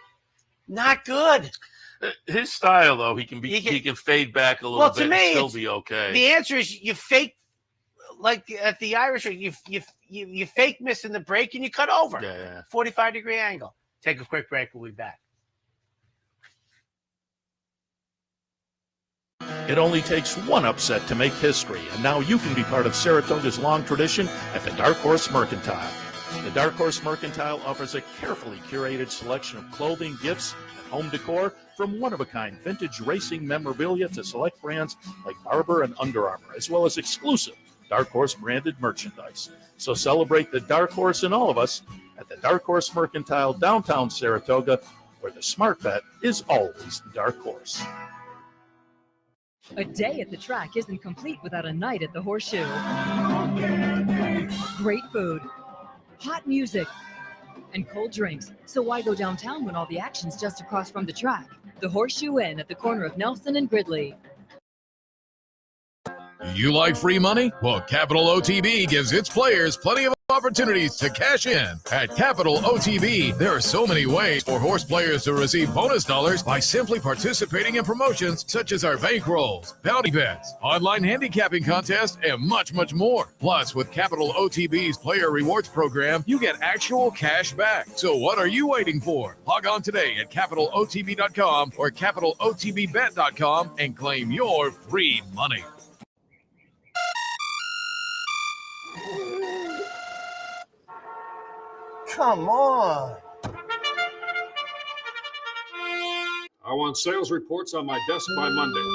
not good. His style, though, he can fade back a little bit and still be okay. The answer is you fake, like at the Irish, you fake missing the break and you cut over. Yeah. 45-degree angle. Take a quick break. We'll be back. It only takes one upset to make history, and now you can be part of Saratoga's long tradition at the Dark Horse Mercantile. The Dark Horse Mercantile offers a carefully curated selection of clothing, gifts, and home decor, from one-of-a-kind vintage racing memorabilia to select brands like Barber and Under Armour, as well as exclusive Dark Horse branded merchandise. So celebrate the Dark Horse in all of us at the Dark Horse Mercantile, downtown Saratoga, where the smart bet is always the Dark Horse. A day at the track isn't complete without a night at the Horseshoe. Great food, hot music, and cold drinks. So why go downtown when all the action's just across from the track? The Horseshoe Inn at the corner of Nelson and Gridley. You like free money? Well, Capital OTB gives its players plenty of opportunities to cash in. At Capital OTB, there are so many ways for horse players to receive bonus dollars by simply participating in promotions such as our bankrolls, bounty bets, online handicapping contests, and much, much more. Plus, with Capital OTB's player rewards program, you get actual cash back. So what are you waiting for? Log on today at capitalotb.com or capitalotbbet.com and claim your free money. Come on. I want sales reports on my desk by Monday.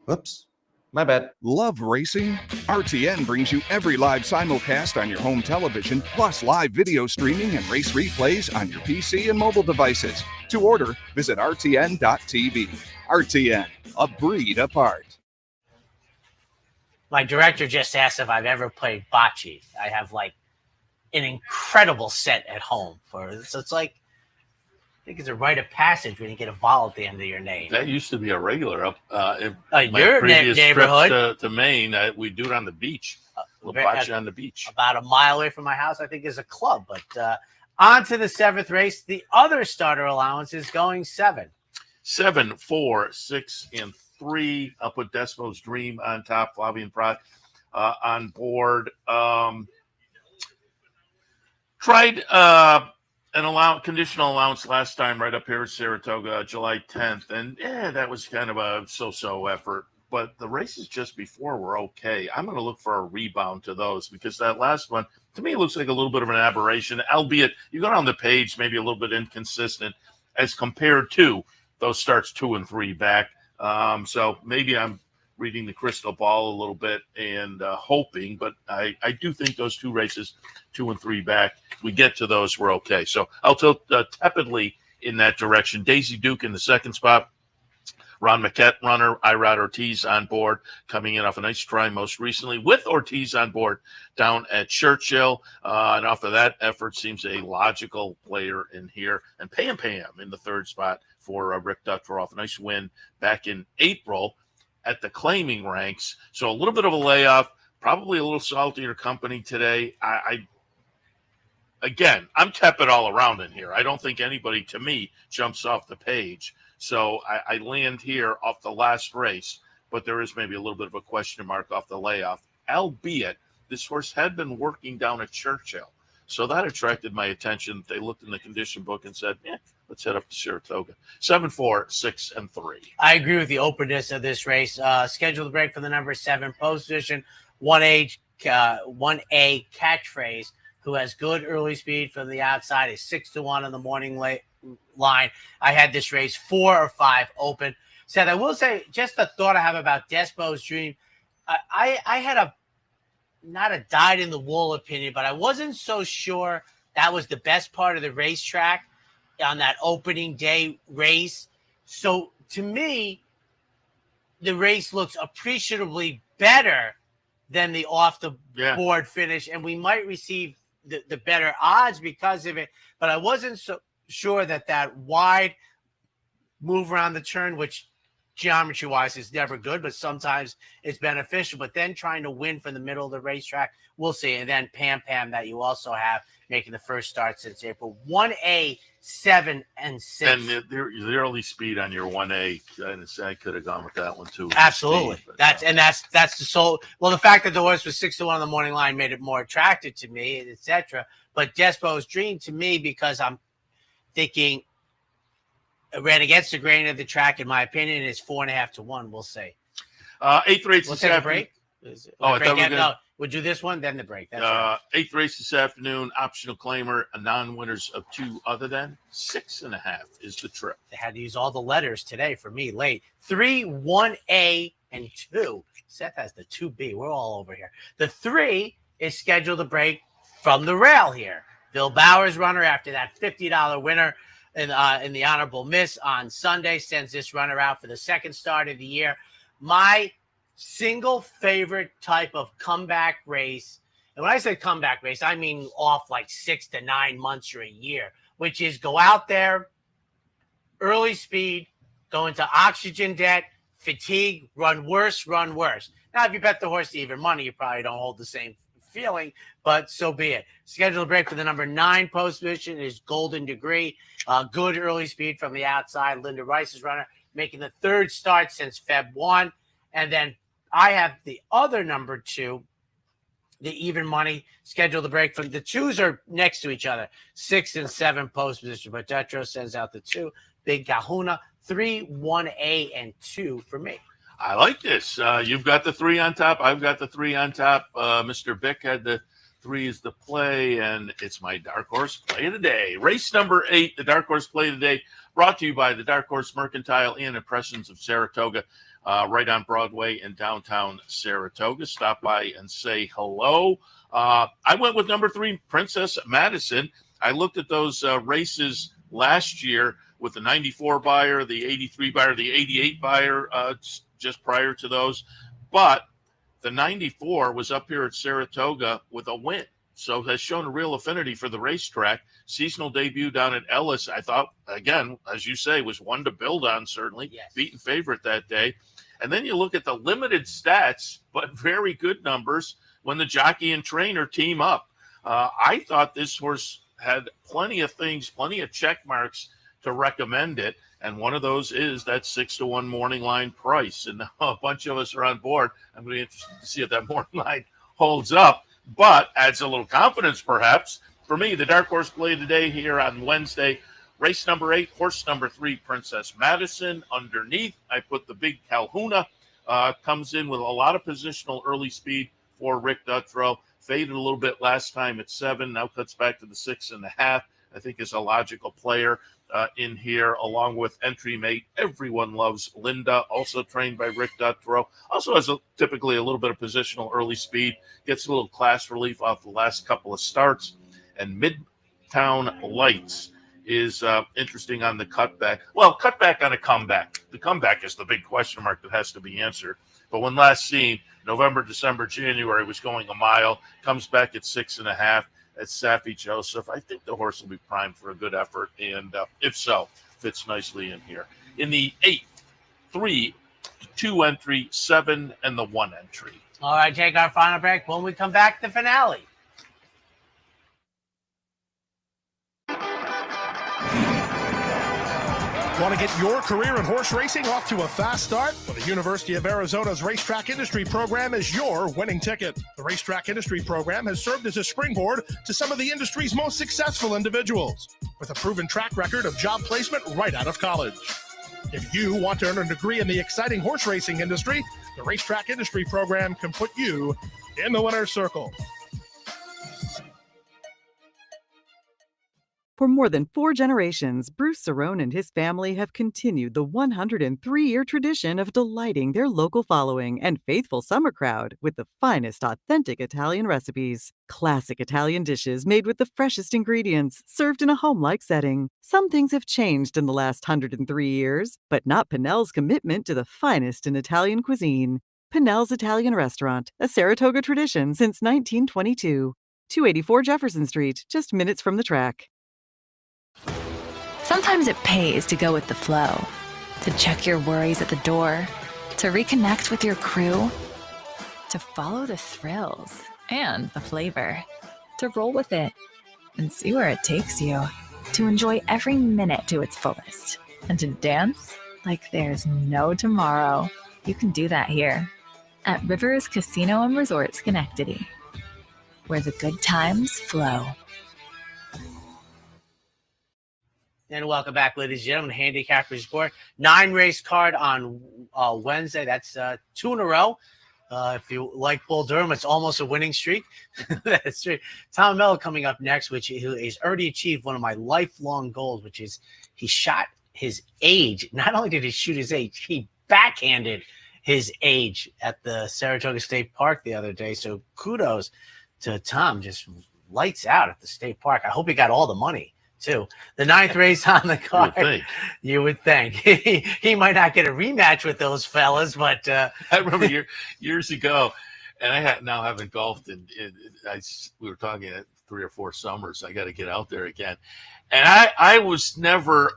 Whoops. My bad. Love racing? RTN brings you every live simulcast on your home television, plus live video streaming and race replays on your PC and mobile devices. To order, visit rtn.tv. RTN, a breed apart. My director just asked if I've ever played bocce. I have like an incredible set at home for it. So it's like think it's a rite of passage when you get a vowel at the end of your name. That used to be a regular up in your previous neighborhood. trips to Maine. We do it on the beach. Bocce on the beach. About a mile away from my house, I think, is a club. But on to the 7th race. The other starter allowance is going 7. 7, 4, 6, and 3. I'll put Despo's Dream on top. Flavian Prat on board. Tried an conditional allowance last time right up here at Saratoga, July 10th, and that was kind of a so-so effort. But the races just before were okay. I'm going to look for a rebound to those because that last one, to me, looks like a little bit of an aberration, albeit you go down the page, maybe a little bit inconsistent as compared to those starts 2 and 3 back. So maybe I'm reading the crystal ball a little bit and hoping, but I do think those 2 races, 2 and 3 back, we get to those, we're okay. So I'll tilt tepidly in that direction. Daisy Duke in the 2nd spot. Ron Maquette runner, Irad Ortiz on board, coming in off a nice try most recently with Ortiz on board down at Churchill. And off of that effort seems a logical player in here. And Pam in the 3rd spot for Rick Duttler off a nice win back in April at the claiming ranks. So a little bit of a layoff, probably a little saltier company today. Again, I'm tepid all around in here. I don't think anybody, to me, jumps off the page. So I land here off the last race, but there is maybe a little bit of a question mark off the layoff, albeit this horse had been working down at Churchill. So that attracted my attention. They looked in the condition book and said, let's head up to Saratoga. 7, 4, 6, and 3. I agree with the openness of this race. Schedule the break for the number 7 post position, 1A Catchphrase, who has good early speed from the outside, is 6-1 on the morning line. I had this race 4 or 5 open. Seth, I will say just a thought I have about Despo's Dream. I had not a dyed in the wool opinion, but I wasn't so sure that was the best part of the racetrack on that opening day race. So to me, the race looks appreciably better than the off the board finish, and we might receive the better odds because of it. But I wasn't so sure that wide move around the turn, which geometry-wise is never good, but sometimes it's beneficial. But then trying to win from the middle of the racetrack, we'll see. And then Pam that you also have making the first start since April. 1A, 7, and 6. And the early speed on your 1A, I could have gone with that one too. Absolutely. Speed, that's the soul. Well, the fact that the horse was 6-1 on the morning line made it more attractive to me, etc. But Despo's Dream to me, because I'm thinking it ran against the grain of the track, in my opinion, is 4.5-1. We'll see. 8th race. We'll take a break. We'll do this one, then the break. That's right. 8th race this afternoon. Optional claimer. A non-winners of 2 other than 6.5 is the trip. They had to use all the letters today for me late. 3, 1A, and 2. Seth has the 2B. We're all over here. The 3 is scheduled to break from the rail here. Bill Bowers runner, after that $50 winner in the honorable miss on Sunday, sends this runner out for the 2nd start of the year. My single favorite type of comeback race, and when I say comeback race, I mean off like 6 to 9 months or a year, which is go out there, early speed, go into oxygen debt, fatigue, run worse. Now, if you bet the horse to even money, you probably don't hold the same feeling, but so be it. Scheduled break for the number 9 post position is Golden Degree. Good early speed from the outside. Linda Rice's runner, making the 3rd start since Feb 1. And then I have the other number 2, the even money, scheduled to break from the 2s are next to each other, 6 and 7 post position. But Detro sends out the 2. Big Kahuna, 3, 1A, and 2 for me. I like this. You've got the 3 on top. I've got the 3 on top. Mr. Bick had the 3 as the play, and it's my dark horse play of the day. Race number 8, the dark horse play of the day, brought to you by the Dark Horse Mercantile and Impressions of Saratoga, right on Broadway in downtown Saratoga. Stop by and say hello. I went with number 3, Princess Madison. I looked at those races last year with the 94 buyer, the 83 buyer, the 88 buyer, just prior to those. But the 94 was up here at Saratoga with a win. so has shown a real affinity for the racetrack. Seasonal debut down at Ellis, I thought, again, as you say, was one to build on, certainly. Yes. Beaten favorite that day. And then you look at the limited stats, but very good numbers when the jockey and trainer team up. I thought this horse had plenty of things, plenty of check marks to recommend it. And one of those is that 6-1 morning line price. And now a bunch of us are on board. I'm going to be interested to see if that morning line holds up, but adds a little confidence, perhaps. For me, the dark horse play today here on Wednesday, race number 8, horse number 3, Princess Madison. Underneath, I put the big Calhouna. Comes in with a lot of positional early speed for Rick Dutrow. Faded a little bit last time at 7, now cuts back to the 6.5. I think is a logical player in here, along with entry mate. Everyone loves Linda, also trained by Rick Dutrow. Also has typically a little bit of positional early speed. Gets a little class relief off the last couple of starts. And Midtown Lights is interesting on the cutback. Well, cutback on a comeback. The comeback is the big question mark that has to be answered. But when last seen, November, December, January, was going a mile, comes back at 6.5 at Saffie Joseph. I think the horse will be primed for a good effort, and if so, fits nicely in here. In the 8, 3, 2 entry, 7, and the 1 entry. All right, take our final break. When we come back, the finale. Want to get your career in horse racing off to a fast start? Well, the University of Arizona's Racetrack Industry Program is your winning ticket. The Racetrack Industry Program has served as a springboard to some of the industry's most successful individuals, with a proven track record of job placement right out of college. If you want to earn a degree in the exciting horse racing industry, the Racetrack Industry Program can put you in the winner's circle. For more than 4 generations, Bruce Cerrone and his family have continued the 103-year tradition of delighting their local following and faithful summer crowd with the finest authentic Italian recipes. Classic Italian dishes made with the freshest ingredients, served in a home-like setting. Some things have changed in the last 103 years, but not Pinnell's commitment to the finest in Italian cuisine. Pinnell's Italian Restaurant, a Saratoga tradition since 1922. 284 Jefferson Street, just minutes from the track. Sometimes it pays to go with the flow, to check your worries at the door, to reconnect with your crew, to follow the thrills and the flavor, to roll with it and see where it takes you, to enjoy every minute to its fullest, and to dance like there's no tomorrow. You can do that here at Rivers Casino and Resort Schenectady, where the good times flow. And welcome back, ladies and gentlemen. Handicappers Report. 9 race card on Wednesday. That's 2 in a row. If you like Bull Durham, it's almost a winning streak. That's right. Tom Mello coming up next, which he's already achieved one of my lifelong goals, which is he shot his age. Not only did he shoot his age, he backhanded his age at the Saratoga State Park the other day. So kudos to Tom. Just lights out at the state park. I hope he got all the money too. The 9th race on the card. You would think. He might not get a rematch with those fellas, but I remember years ago, and I now haven't golfed, and we were talking 3 or 4 summers. I got to get out there again, and I was never,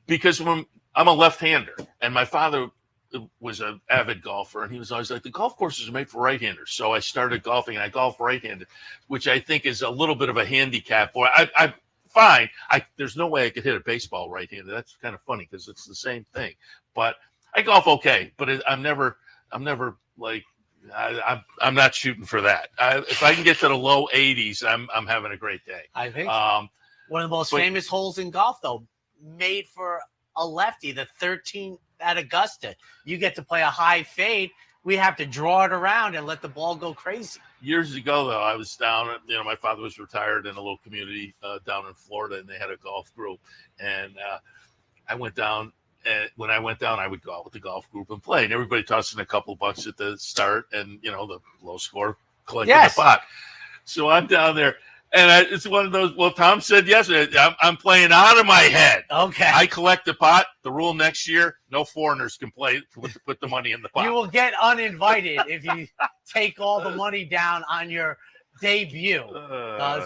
because when I'm a left-hander, and my father was an avid golfer, and he was always like, the golf courses are made for right-handers. So I started golfing, and I golf right-handed, which I think is a little bit of a handicap. Boy, I'm fine. There's no way I could hit a baseball right-handed. That's kind of funny because it's the same thing. But I golf okay, but I'm never like, I'm not shooting for that. If I can get to the low 80s, I'm having a great day. I think one of the most famous holes in golf, though, made for a lefty, the 13th at Augusta. You get to play a high fade. We have to draw it around and let the ball go crazy. Years ago, though, I was down, my father was retired in a little community down in Florida, and they had a golf group. And I went down, and when I went down, I would go out with the golf group and play. And everybody tossed in a couple bucks at the start, and, the low score collected the pot. So I'm down there. And it's one of those, well, Tom said yesterday, I'm playing out of my head. Okay. I collect the pot. The rule next year, no foreigners can play, put the money in the pot. You will get uninvited if you take all the money down on your debut.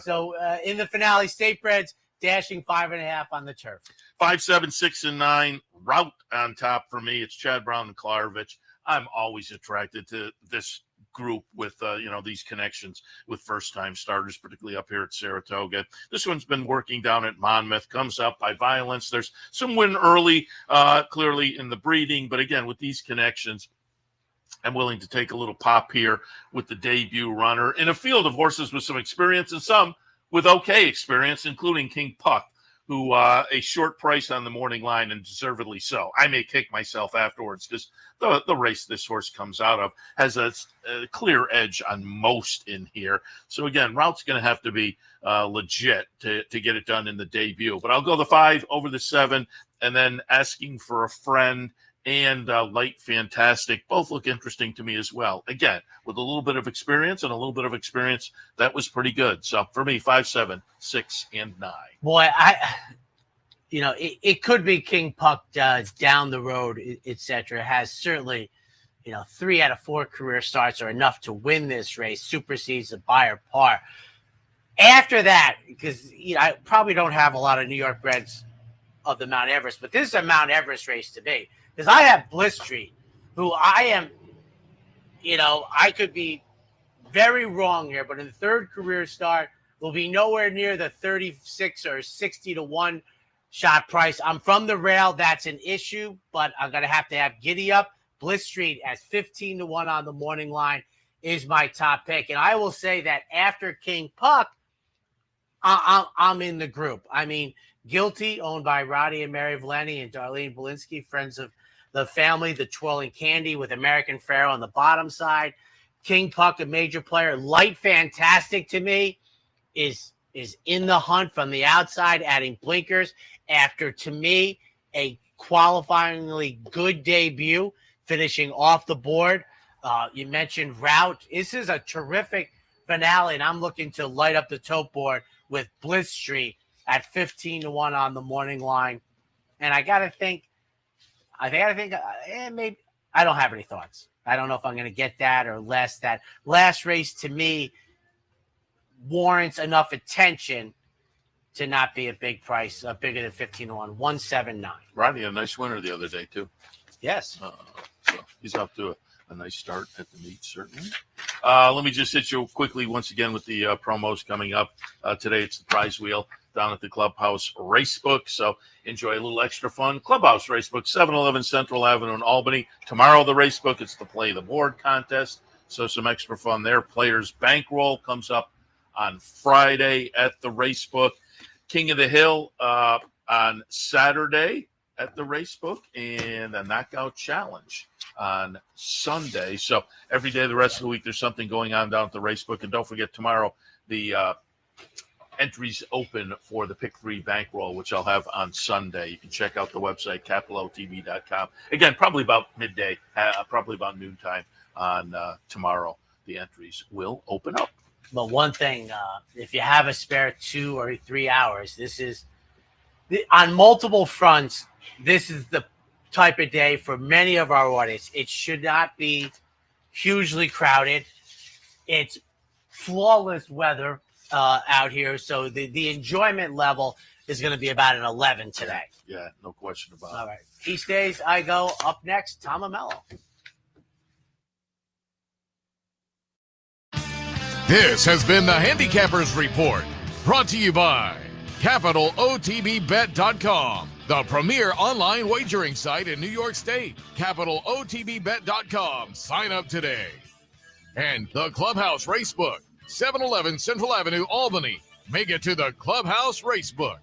So in the finale, State Breds dashing 5.5 on the turf. 5, 7, 6, and 9. Route on top for me. It's Chad Brown and Klarovich. I'm always attracted to this group with these connections with first-time starters, particularly up here at Saratoga. This one's been working down at Monmouth, comes up by violence. There's some win early, clearly in the breeding, but again, with these connections, I'm willing to take a little pop here with the debut runner in a field of horses with some experience and some with okay experience, including King Puck, who a short price on the morning line, and deservedly so. I may kick myself afterwards because the race this horse comes out of has a clear edge on most in here. So again, route's going to have to be legit to get it done in the debut. But I'll go the 5 over the 7, and then Asking for a Friend and Light Fantastic both look interesting to me as well. Again, with a little bit of experience that was pretty good. So for me, 5, 7, 6, and 9. Boy, it could be King Puck down the road, etc. Has certainly, 3 out of 4 career starts are enough to win this race, supersedes the Beyer par. After that, because I probably don't have a lot of New York breds of the Mount Everest, but this is a Mount Everest race to me. Because I have Bliss Street, who I am, I could be very wrong here, but in the third career start, will be nowhere near the 36 or 60 to 1 shot price. I'm from the rail. That's an issue, but I'm going to have Giddy Up. Bliss Street at 15 to 1 on the morning line is my top pick. And I will say that after King Puck, I'm in the group. I mean, Guilty, owned by Roddy and Mary Valeni and Darlene Belinsky, friends of the family, the Twirling Candy with American Pharaoh on the bottom side. King Puck, a major player. Light Fantastic to me is in the hunt from the outside, adding blinkers after, to me, a qualifyingly good debut, finishing off the board. You mentioned Route. This is a terrific finale, and I'm looking to light up the tote board with Bliss Street at 15 to 1 on the morning line. And I got to think, maybe I don't have any thoughts. I don't know if I'm going to get that or less. That last race to me warrants enough attention to not be a big price, bigger than 15 to 1, 179. Rodney had a nice winner the other day too. Yes. So he's off to a nice start at the meet, certainly. Let me just hit you quickly once again with the promos coming up. Today it's the prize wheel down at the Clubhouse Racebook. So enjoy a little extra fun. Clubhouse Racebook, 711 Central Avenue in Albany. Tomorrow, the Racebook, it's the Play the Board contest. So some extra fun there. Players Bankroll comes up on Friday at the Racebook. King of the Hill on Saturday at the Racebook, and the Knockout Challenge on Sunday. So every day the rest of the week, there's something going on down at the Racebook. And don't forget, tomorrow, the entries open for the Pick 3 Bankroll, which I'll have on Sunday. You can check out the website, capitalotv.com. Again, probably about midday, probably about noontime on tomorrow, the entries will open up. But one thing, if you have a spare 2 or 3 hours, this is, on multiple fronts, this is the type of day for many of our audience. It should not be hugely crowded. It's flawless weather out here, so the enjoyment level is going to be about an 11 today. Yeah, no question about it. All right. He stays, I go. Up next, Tom Amello. This has been the Handicappers Report, brought to you by CapitalOTBBet.com, the premier online wagering site in New York State. CapitalOTBBet.com. Sign up today. And the Clubhouse Racebook, 711 Central Avenue, Albany. Make it to the Clubhouse Racebook.